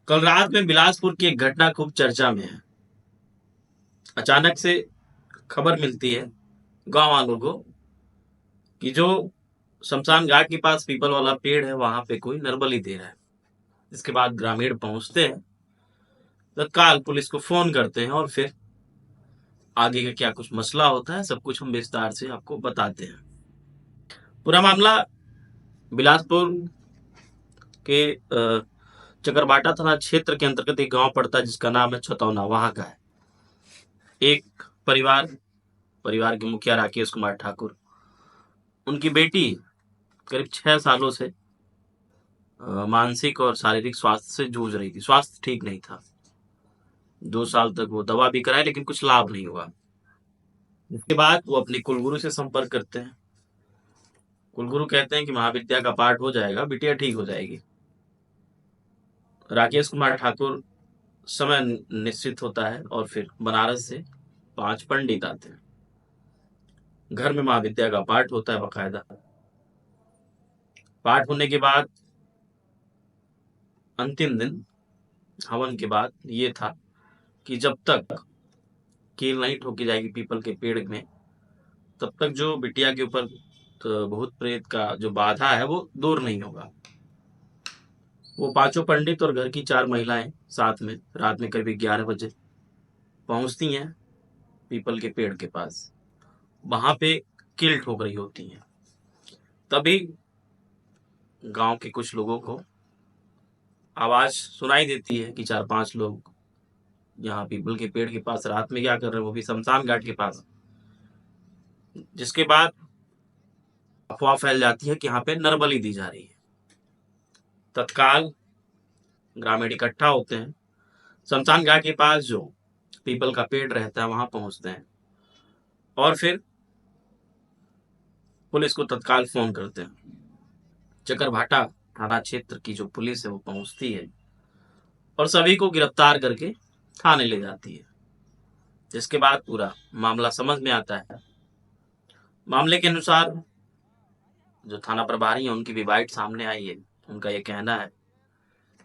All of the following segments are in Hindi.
कल रात में बिलासपुर की एक घटना खूब चर्चा में है। अचानक से खबर मिलती है गांव वालों को कि जो शमशान घाट के पास पीपल वाला पेड़ है वहां पे कोई नरबली दे रहा है। इसके बाद ग्रामीण पहुंचते हैं, तत्काल पुलिस को फोन करते हैं और फिर आगे का क्या कुछ मसला होता है सब कुछ हम विस्तार से आपको बताते हैं। पूरा मामला बिलासपुर के चकरबाटा थाना क्षेत्र के अंतर्गत एक गांव पड़ता है जिसका नाम है छतौना, वहां का है। एक परिवार के मुखिया राकेश कुमार ठाकुर, उनकी बेटी करीब 6 सालों से मानसिक और शारीरिक स्वास्थ्य से जूझ रही थी। स्वास्थ्य ठीक नहीं था। 2 साल तक वो दवा भी कराए लेकिन कुछ लाभ नहीं हुआ। इसके बाद वो अपने कुलगुरु से संपर्क करते हैं। कुलगुरु कहते हैं कि महाविद्या का पाठ हो जाएगा, बिटिया ठीक हो जाएगी। राकेश कुमार ठाकुर, समय निश्चित होता है और फिर बनारस से 5 पंडित आते हैं। घर में महाविद्या का पाठ होता है बकायदा। पाठ होने के बाद अंतिम दिन हवन के बाद ये था कि जब तक कील नहीं ठोकी जाएगी पीपल के पेड़ में, तब तक जो बिटिया के ऊपर तो भूत प्रेत का जो बाधा है वो दूर नहीं होगा। वो 5 पंडित और घर की 4 महिलाएं साथ में रात में करीब 11 बजे पहुंचती हैं पीपल के पेड़ के पास। वहां पे कील ठोक रही होती हैं। तभी गांव के कुछ लोगों को आवाज सुनाई देती है कि 4-5 लोग यहाँ पीपल के पेड़ के पास रात में क्या कर रहे हैं, वो भी शमशान घाट के पास। जिसके बाद अफवाह फैल जाती है कि यहाँ पे नरबली दी जा रही है। तत्काल ग्रामीण इकट्ठा होते हैं, शमशान घाट के पास जो पीपल का पेड़ रहता है वहां पहुंचते हैं और फिर पुलिस को तत्काल फोन करते हैं। चकरभाटा थाना क्षेत्र की जो पुलिस है वो पहुंचती है और सभी को गिरफ्तार करके थाने ले जाती है। जिसके बाद पूरा मामला समझ में आता है। मामले के अनुसार जो थाना प्रभारी है उनकी भी बाइट सामने आई है। उनका ये कहना है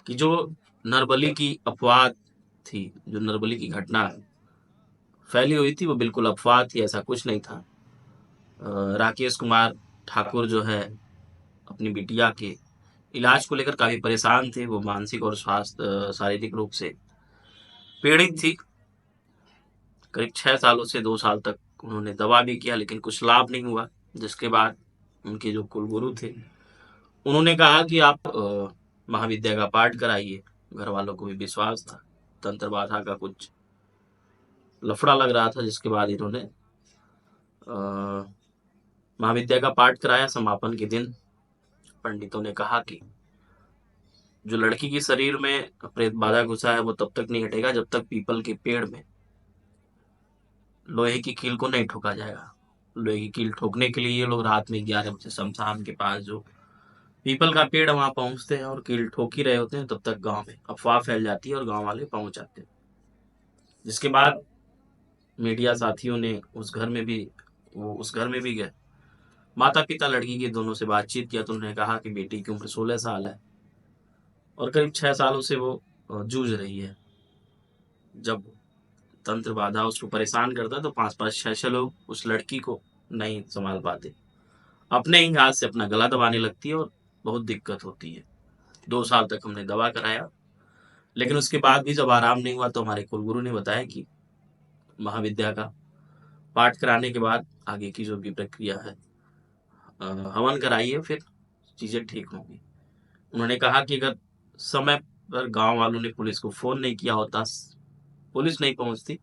कि जो नरबली की अफवाह थी, जो नरबली की घटना फैली हुई थी वो बिल्कुल अफवाह थी, ऐसा कुछ नहीं था। राकेश कुमार ठाकुर जो है अपनी बिटिया के इलाज को लेकर काफी परेशान थे। वो मानसिक और स्वास्थ्य शारीरिक रूप से पीड़ित थी। करीब 6 सालों से 2 साल तक उन्होंने दवा भी किया लेकिन कुछ लाभ नहीं हुआ। जिसके बाद उनके जो कुलगुरु थे उन्होंने कहा कि आप महाविद्या का पाठ कराइए। घर वालों को भी विश्वास था। तंत्र बाधा का कुछ लफड़ा लग रहा था। जिसके बाद इन्होंने महाविद्या का पाठ कराया। समापन के दिन पंडितों ने कहा कि जो लड़की के शरीर में प्रेत बाधा घुसा है वो तब तक नहीं हटेगा जब तक पीपल के पेड़ में लोहे की कील को नहीं ठोका जाएगा। लोहे की कील ठोकने के लिए ये लोग रात में 11 बजे शमशान के पास जो पीपल का पेड़ वहां पहुंचते हैं और कील ठोक ही रहे होते हैं। तब तक गांव में अफवाह फैल जाती है और गांव वाले पहुंच जाते हैं। जिसके बाद मीडिया साथियों ने उस घर में भी गए। माता पिता लड़की के दोनों से बातचीत किया तो उन्होंने कहा कि बेटी की उम्र 16 साल है और करीब 6 सालों से वो जूझ रही है। जब तंत्र बाधा उसको परेशान करता है तो 5-5 6-6 लोग उस लड़की को नहीं संभाल पाते। अपने ही हाथ से अपना गला दबाने लगती है और बहुत दिक्कत होती है। 2 साल तक हमने दवा कराया लेकिन उसके बाद भी जब आराम नहीं हुआ तो हमारे कुलगुरु ने बताया कि महाविद्या का पाठ कराने के बाद आगे की जो भी प्रक्रिया है, हवन कराइए, फिर चीजें ठीक होंगी। उन्होंने कहा कि अगर समय पर गांव वालों ने पुलिस को फोन नहीं किया होता, पुलिस नहीं पहुंचती,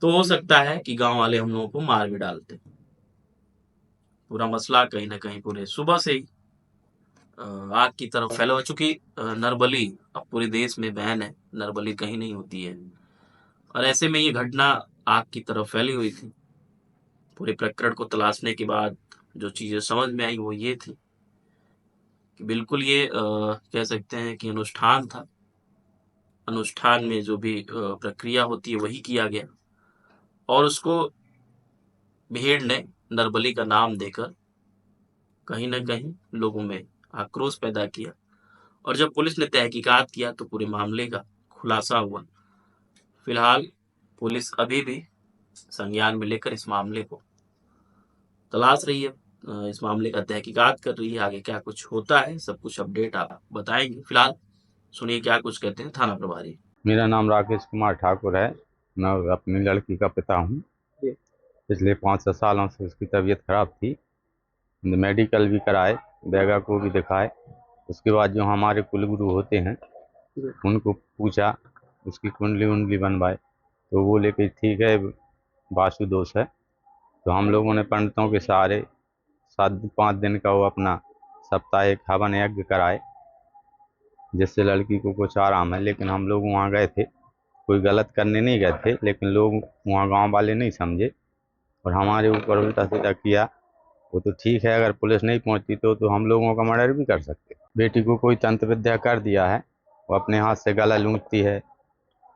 तो हो सकता है कि गांव वाले हम लोगों को मार भी डालते। पूरा मसला कहीं ना कहीं पूरे सुबह से ही आग की तरफ फैला हो। चूंकि नरबली अब पूरे देश में बैन है, नरबली कहीं नहीं होती है और ऐसे में ये घटना आग की तरफ फैली हुई थी। पूरे प्रकरण को तलाशने के बाद जो चीजें समझ में आई वो ये थी कि बिल्कुल ये कह सकते हैं कि अनुष्ठान था। अनुष्ठान में जो भी प्रक्रिया होती है वही किया गया और उसको भीड़ ने नरबली का नाम देकर कहीं ना कहीं लोगों में आक्रोश पैदा किया और जब पुलिस ने तहकीकात किया तो पूरे मामले का खुलासा हुआ। फिलहाल पुलिस अभी भी संज्ञान में लेकर इस मामले को तलाश रही है, इस मामले का तहकीकात कर रही है। आगे क्या कुछ होता है सब कुछ अपडेट आप बताएंगे। फिलहाल सुनिए क्या कुछ कहते हैं थाना प्रभारी। मेरा नाम राकेश कुमार ठाकुर है। मैं अपनी लड़की का पिता हूँ। पिछले 5-6 सालों से उसकी तबीयत खराब थी। मेडिकल भी कराए, बैगा को भी दिखाए। उसके बाद जो हमारे कुलगुरु होते हैं उनको पूछा, उसकी कुंडली उंडली बनवाए तो वो लेके ठीक है, वास्तु दोष है। तो हम लोगों ने पंडितों के सहारे 7-5 दिन का वो अपना साप्ताहिक हवन यज्ञ कराए, जिससे लड़की को कुछ आराम है। लेकिन हम लोग वहाँ गए थे, कोई गलत करने नहीं गए थे, लेकिन लोग वहाँ गांव वाले नहीं समझे और हमारे ऊपर उल्टा सीधा किया। वो तो ठीक है, अगर पुलिस नहीं पहुंचती तो हम लोगों का मर्डर भी कर सकते। बेटी को कोई तंत्र विद्या कर दिया है, वो अपने हाथ से गला लूटती है,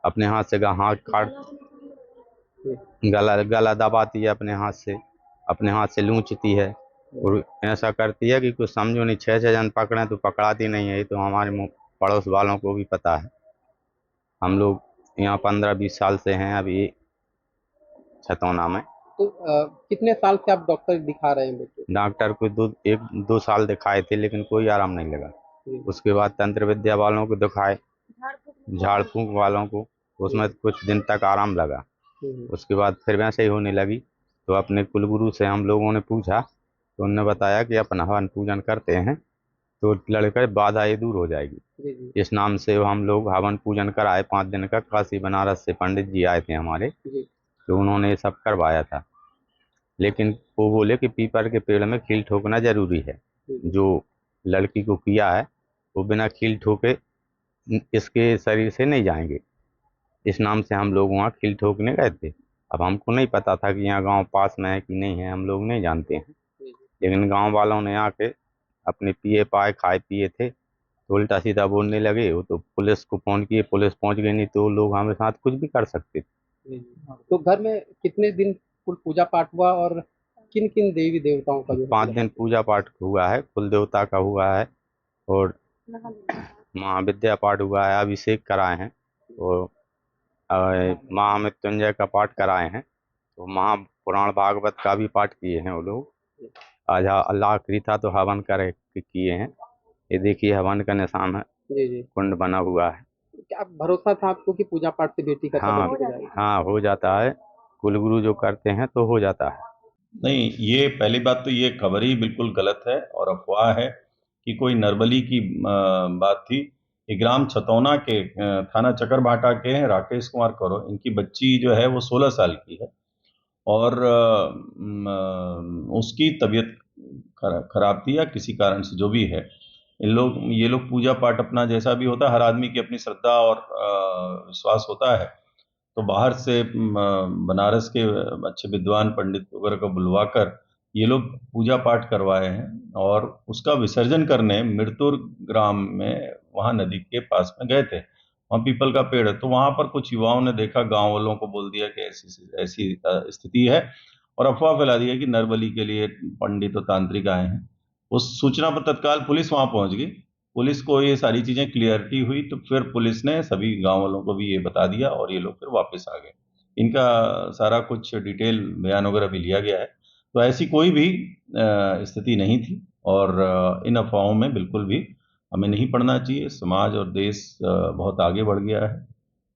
अपने हाथ से हाथ काट, गला गला दबाती है अपने हाथ से, अपने हाथ से लूचती है और ऐसा करती है कि कुछ समझो नहीं। 6-6 जन पकड़े तो पकड़ाती नहीं है। ये तो हमारे पड़ोस वालों को भी पता है। हम लोग यहाँ 15-20 साल से हैं अभी छतौना में। तो कितने साल से आप डॉक्टर दिखा रहे हैं बच्चों डॉक्टर को 1-2 साल दिखाए थे, लेकिन कोई आराम नहीं लगा। को? उसके बाद तंत्र विद्या वालों को दिखाए, झाड़ फूंक वालों को, उसमें कुछ दिन तक आराम लगा। उसके बाद फिर वैसे ही होने लगी। तो अपने कुलगुरु से हम लोगों ने पूछा तो उन्होंने बताया कि अपन हवन पूजन करते हैं तो लड़के बाधा ये दूर हो जाएगी। जी जी इस नाम से हम लोग हवन पूजन कराए 5 दिन का। काशी बनारस से पंडित जी आए थे हमारे, जी तो उन्होंने ये सब करवाया था। लेकिन वो बोले कि पीपल के पेड़ में कील ठोकना जरूरी है। जी जो लड़की को किया है वो बिना कील ठोके इसके शरीर से नहीं जाएंगे। इस नाम से हम लोग वहाँ कील ठोकने गए थे। अब हमको नहीं पता था कि यहाँ गांव पास में है कि नहीं है, हम लोग नहीं जानते हैं। जी लेकिन गांव वालों ने आके अपने पिए पाए खाए पिए थे तो उल्टा सीधा बोलने लगे। वो तो पुलिस को फ़ोन किए, पुलिस पहुंच गई, नहीं तो लोग हमारे साथ कुछ भी कर सकते थे। जी। तो घर में कितने दिन कुल पूजा पाठ हुआ और किन किन देवी देवताओं का जो है 5 पूजा दिन पाठ पूजा पाठ हुआ है, कुल देवता का हुआ है और महाविद्या पाठ हुआ है, अभिषेक कराए हैं और महामृत्युंजय का पाठ कराए हैं। तो महापुराण भागवत का भी पाठ किए हैं वो लोग। आज अल्लाह आखिरी था तो हवन करे किए हैं। ये देखिए हवन का निशान है, जी जी। कुंड बना हुआ है। क्या भरोसा था आपको कि पूजा पाठ से बेटी का हाँ, तबीयत हो जाएगी? हाँ हो जाता है। कुलगुरु जो करते हैं तो हो जाता है। नहीं, ये पहली बात तो ये खबर ही बिल्कुल गलत है और अफवाह है कि कोई नरबली की बात थी। ये ग्राम छतौना के थाना चकरभाटा के हैं राकेश कुमार कौरव। इनकी बच्ची जो है वो 16 साल की है और उसकी तबीयत खराब थी या किसी कारण से जो भी है। ये लोग पूजा पाठ अपना जैसा भी होता है, हर आदमी की अपनी श्रद्धा और विश्वास होता है। तो बाहर से बनारस के अच्छे विद्वान पंडित वगैरह को बुलवाकर ये लोग पूजा पाठ करवाए हैं और उसका विसर्जन करने मृतुर ग्राम में वहां नदी के पास में गए थे। वहां पीपल का पेड़ है, तो वहां पर कुछ युवाओं ने देखा, गांव वालों को बोल दिया कि ऐसी ऐसी स्थिति है और अफवाह फैला दी है कि नरबली के लिए पंडित और तांत्रिक आए हैं। उस सूचना पर तत्काल पुलिस वहां पहुंच गई। पुलिस को ये सारी चीजें क्लियरिटी हुई तो फिर पुलिस ने सभी गांव वालों को भी ये बता दिया और ये लोग फिर वापस आ गए। इनका सारा कुछ डिटेल बयान वगैरह भी लिया गया है। तो ऐसी कोई भी स्थिति नहीं थी और इन अफवाहों में बिल्कुल भी हमें नहीं पड़ना चाहिए। समाज और देश बहुत आगे बढ़ गया है,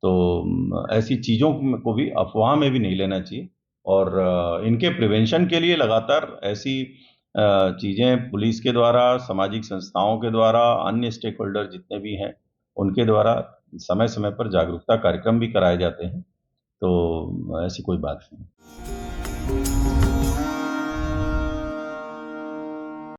तो ऐसी चीज़ों को भी अफवाह में भी नहीं लेना चाहिए और इनके प्रिवेंशन के लिए लगातार ऐसी चीज़ें पुलिस के द्वारा, सामाजिक संस्थाओं के द्वारा, अन्य स्टेक होल्डर जितने भी हैं उनके द्वारा समय समय पर जागरूकता कार्यक्रम भी कराए जाते हैं। तो ऐसी कोई बात नहीं।